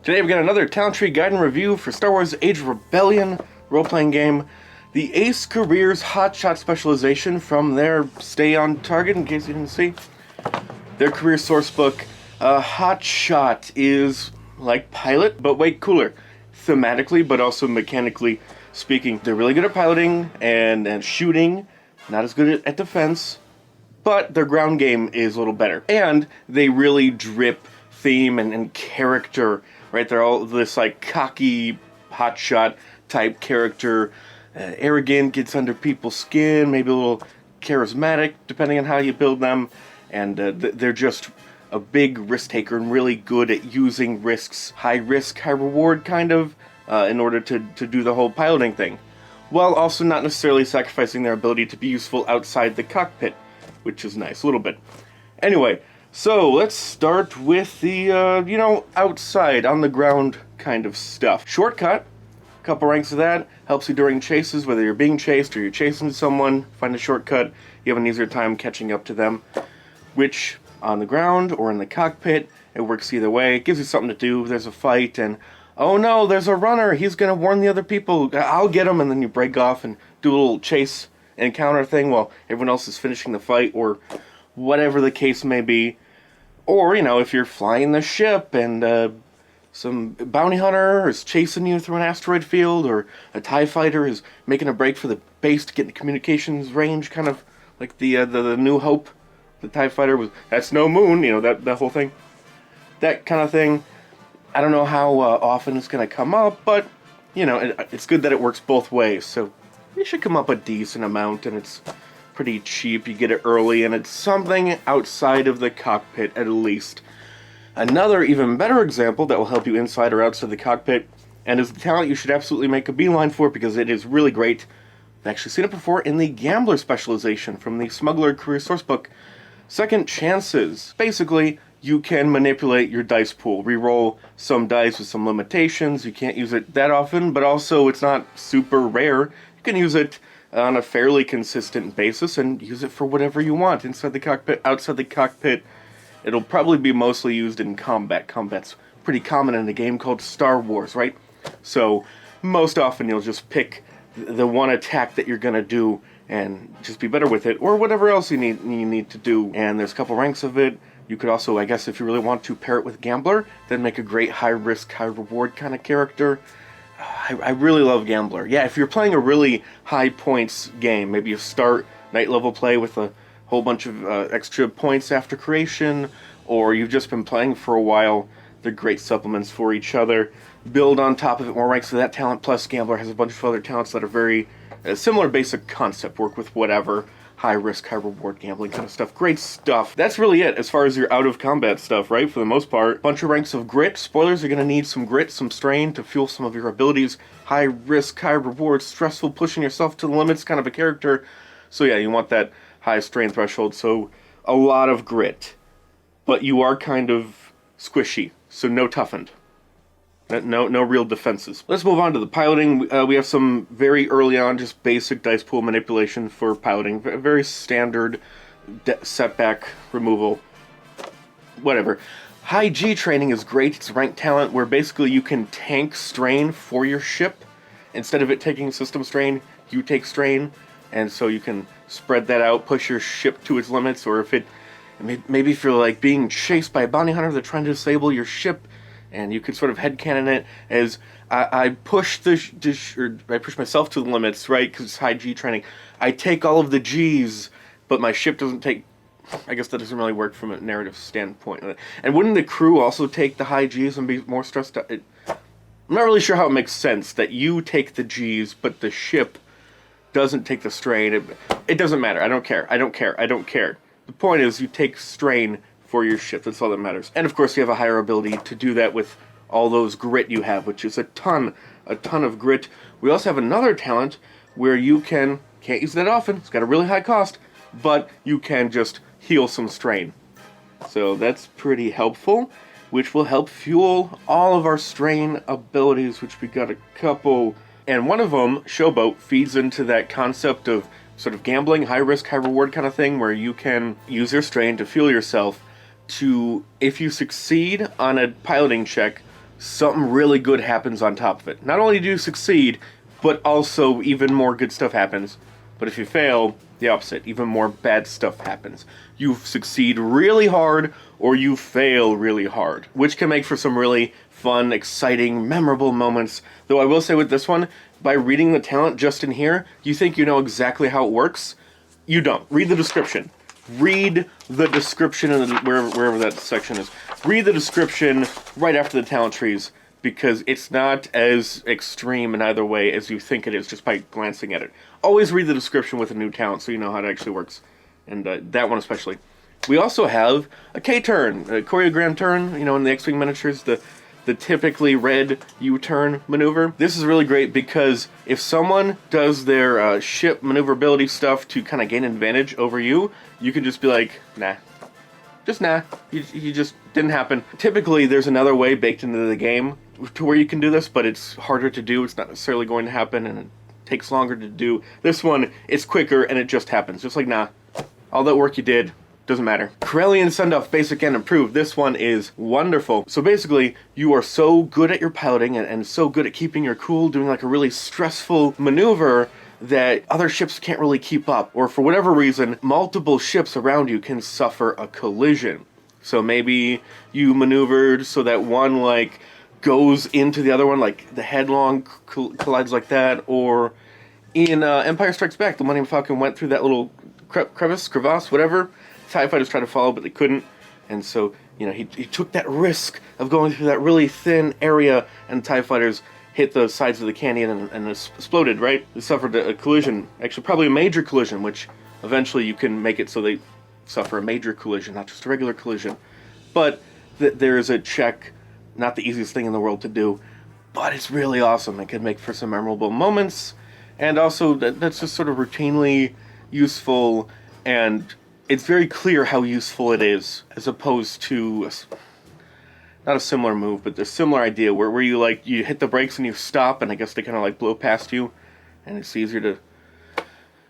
Today we've got another talent tree guide and review for Star Wars Age of Rebellion role-playing game. The Ace Careers Hotshot Specialization from their Stay on Target, in case you didn't see. Their career sourcebook. Hotshot is like Pilot, but way cooler. Thematically, but also mechanically speaking. They're really good at piloting and shooting. Not as good at defense, but their ground game is a little better. And they really drip theme and character, right? They're all this like cocky hotshot type character, arrogant, gets under people's skin, maybe a little charismatic depending on how you build them, and they're just a big risk taker and really good at using risks, high risk, high reward kind of, in order to do the whole piloting thing, while also not necessarily sacrificing their ability to be useful outside the cockpit, which is nice, a little bit. Anyway, so let's start with the, outside, on the ground kind of stuff. Shortcut, a couple ranks of that, helps you during chases, whether you're being chased or you're chasing someone, find a shortcut, you have an easier time catching up to them, which, on the ground or in the cockpit, it works either way. It gives you something to do, there's a fight, and oh no, there's a runner, he's gonna warn the other people, I'll get him, and then you break off and do a little chase encounter thing while everyone else is finishing the fight, or whatever the case may be. Or, if you're flying the ship and some bounty hunter is chasing you through an asteroid field, or a TIE fighter is making a break for the base to get into communications range, kind of like the New Hope, the TIE fighter was, that's no moon, that whole thing. That kind of thing. I don't know how often it's going to come up, but, it's good that it works both ways, so it should come up a decent amount, and it's pretty cheap, you get it early, and it's something outside of the cockpit at least. Another even better example that will help you inside or outside the cockpit, and is the talent you should absolutely make a beeline for because it is really great. I've actually seen it before in the Gambler specialization from the Smuggler Career Sourcebook. Second chances. Basically, you can manipulate your dice pool, reroll some dice with some limitations. You can't use it that often, but also it's not super rare. You can use it on a fairly consistent basis and use it for whatever you want. Inside the cockpit, outside the cockpit, it'll probably be mostly used in combat. Combat's pretty common in a game called Star Wars, right? So most often you'll just pick the one attack that you're gonna do and just be better with it, or whatever else you need to do. And there's a couple ranks of it. You could also, I guess, if you really want to pair it with Gambler, then make a great high risk, high reward kind of character. I really love Gambler. Yeah, if you're playing a really high points game, maybe you start night level play with a whole bunch of extra points after creation, or you've just been playing for a while, they're great supplements for each other. Build on top of it more ranks of that talent, plus Gambler has a bunch of other talents that are very similar basic concept, work with whatever high risk, high reward gambling kind of stuff. Great stuff. That's really it as far as your out of combat stuff, right? For the most part. Bunch of ranks of grit. Spoilers, are going to need some grit, some strain to fuel some of your abilities. High risk, high reward, stressful, pushing yourself to the limits kind of a character. So yeah, you want that high strain threshold. So a lot of grit. But you are kind of squishy. So no toughened. No real defenses. Let's move on to the piloting. We have some very early on just basic dice pool manipulation for piloting. Very standard setback removal. Whatever. High G training is great. It's ranked talent where basically you can tank strain for your ship. Instead of it taking system strain, you take strain. And so you can spread that out, push your ship to its limits, or maybe if you're like being chased by a bounty hunter, they're trying to disable your ship, and you could sort of headcanon it as I push I push myself to the limits, right? Because it's high G training. I take all of the G's, but my ship doesn't take. I guess that doesn't really work from a narrative standpoint. And wouldn't the crew also take the high G's and be more stressed out? I'm not really sure how it makes sense that you take the G's, but the ship doesn't take the strain. It doesn't matter. I don't care. The point is you take strain for your ship. That's all that matters. And of course you have a higher ability to do that with all those grit you have, which is a ton of grit. We also have another talent where you can't use that often, it's got a really high cost, but you can just heal some strain. So that's pretty helpful, which will help fuel all of our strain abilities, which we got a couple. And one of them, Showboat, feeds into that concept of sort of gambling, high risk, high reward kind of thing, where you can use your strain to fuel yourself to, if you succeed on a piloting check, something really good happens on top of it. Not only do you succeed, but also even more good stuff happens. But if you fail, the opposite. Even more bad stuff happens. You succeed really hard, or you fail really hard, which can make for some really fun, exciting, memorable moments. Though I will say with this one, by reading the talent just in here, you think you know exactly how it works. You don't. Read the description. Read the description in wherever that section is. Read the description right after the talent trees, because it's not as extreme in either way as you think it is just by glancing at it. Always read the description with a new talent so you know how it actually works. And that one especially. We also have a K-turn, a choreographed turn, in the X-Wing miniatures, the typically red U-turn maneuver. This is really great because if someone does their ship maneuverability stuff to kind of gain an advantage over you, you can just be like, nah. Just nah. You just didn't happen. Typically, there's another way baked into the game to where you can do this, but it's harder to do. It's not necessarily going to happen, and it takes longer to do. This one, it's quicker, and it just happens. Just like, nah. All that work you did, doesn't matter. Corellian Sendoff Basic and Improved. This one is wonderful. So basically, you are so good at your piloting and so good at keeping your cool, doing like a really stressful maneuver that other ships can't really keep up. Or for whatever reason, multiple ships around you can suffer a collision. So maybe you maneuvered so that one like goes into the other one, like the headlong collides like that. Or in Empire Strikes Back, the Millennium Falcon went through that little crevasse, whatever. TIE fighters tried to follow, but they couldn't. And so, he took that risk of going through that really thin area, and TIE fighters hit the sides of the canyon and exploded, right? They suffered a collision, actually probably a major collision, which eventually you can make it so they suffer a major collision, not just a regular collision. But there is a check, not the easiest thing in the world to do, but it's really awesome. It can make for some memorable moments, and also that's just sort of routinely useful, and it's very clear how useful it is, as opposed to not a similar move, but a similar idea where you hit the brakes and you stop, and I guess they kind of like blow past you, and it's easier to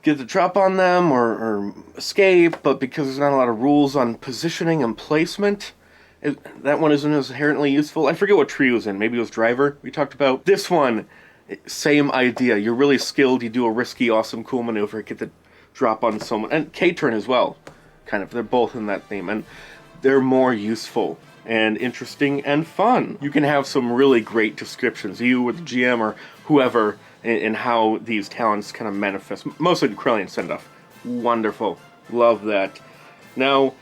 get the drop on them or escape. But because there's not a lot of rules on positioning and placement, that one isn't as inherently useful. I forget what tree it was in. Maybe it was driver we talked about. This one, same idea. You're really skilled. You do a risky, awesome, cool maneuver. Get the drop on someone. And K-turn as well. Kind of. They're both in that theme. And they're more useful and interesting and fun. You can have some really great descriptions, you or the GM or whoever, in how these talents kind of manifest. Mostly the Corellian Sendoff. Wonderful. Love that. Now,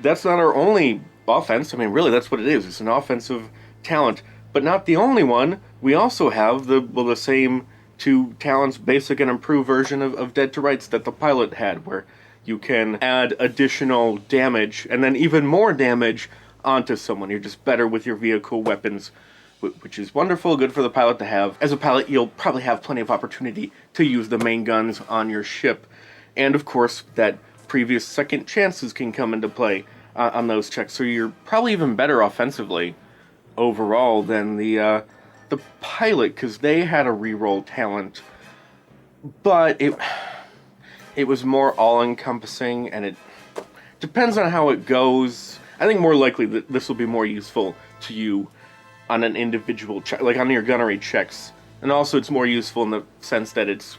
that's not our only offense. I mean, really, that's what it is. It's an offensive talent. But not the only one. We also have the same two talents, basic and improved version of Dead to Rights that the pilot had, where you can add additional damage and then even more damage onto someone. You're just better with your vehicle weapons, which is wonderful, good for the pilot to have. As a pilot, you'll probably have plenty of opportunity to use the main guns on your ship. And of course, that previous second chances can come into play on those checks. So you're probably even better offensively overall than the pilot, because they had a reroll talent, but it was more all-encompassing, and it depends on how it goes. I think more likely that this will be more useful to you on an individual check, like on your gunnery checks. And also it's more useful in the sense that it's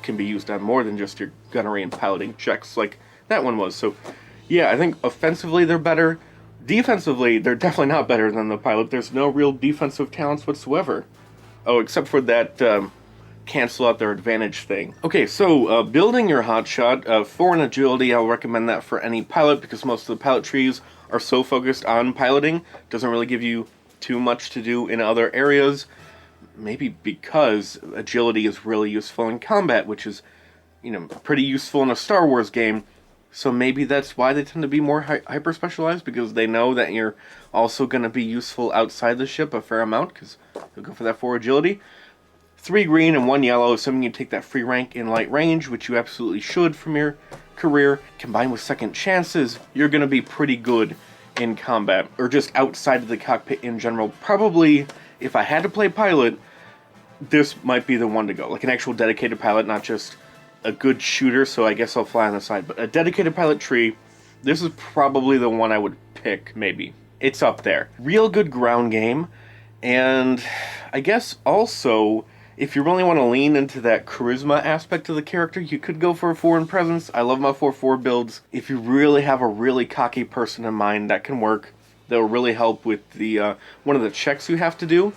can be used on more than just your gunnery and piloting checks like that one was. So yeah, I think offensively they're better. Defensively, they're definitely not better than the pilot. There's no real defensive talents whatsoever. Oh, except for that cancel out their advantage thing. Okay, so building your hotshot. For an agility, I'll recommend that for any pilot, because most of the pilot trees are so focused on piloting. Doesn't really give you too much to do in other areas. Maybe because agility is really useful in combat, which is, pretty useful in a Star Wars game. So maybe that's why they tend to be more hyper-specialized, because they know that you're also going to be useful outside the ship a fair amount, because you'll go for that 4 agility. 3 green and 1 yellow, assuming you take that free rank in light range, which you absolutely should from your career. Combined with second chances, you're going to be pretty good in combat, or just outside of the cockpit in general. Probably, if I had to play pilot, this might be the one to go. Like an actual dedicated pilot, not just a good shooter, so I guess I'll fly on the side. But a dedicated pilot tree, this is probably the one I would pick, maybe. It's up there. Real good ground game, And I guess also, if you really want to lean into that charisma aspect of the character, you could go for a 4 in presence. I love my 4/4 builds. If you really have a really cocky person in mind, that can work. That'll really help with the one of the checks you have to do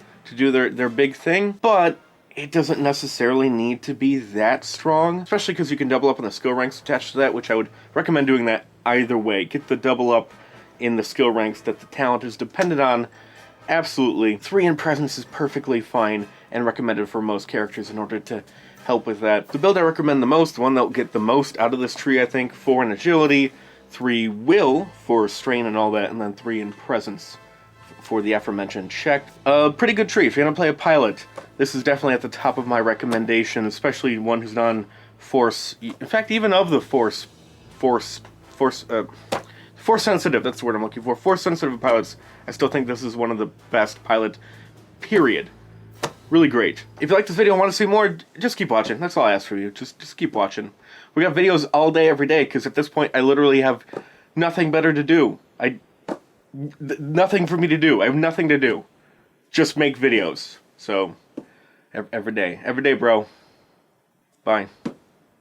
their big thing. But it doesn't necessarily need to be that strong, especially because you can double up on the skill ranks attached to that, which I would recommend doing that either way. Get the double up in the skill ranks that the talent is dependent on. Absolutely. 3 in presence is perfectly fine and recommended for most characters in order to help with that. The build I recommend the most, the one that will get the most out of this tree, I think, 4 in agility, 3 will for strain and all that, and then 3 in presence for the aforementioned check. Pretty good tree. If you're going to play a pilot, this is definitely at the top of my recommendation, especially one who's non force. In fact, even of the force sensitive, that's the word I'm looking for. Force sensitive pilots, I still think this is one of the best pilot, period. Really great. If you like this video and want to see more, just keep watching. That's all I ask for you. Just keep watching. We got videos all day, every day, because at this point, I literally have nothing better to do. Nothing for me to do. I have nothing to do. Just make videos. So, every day. Every day, bro. Bye.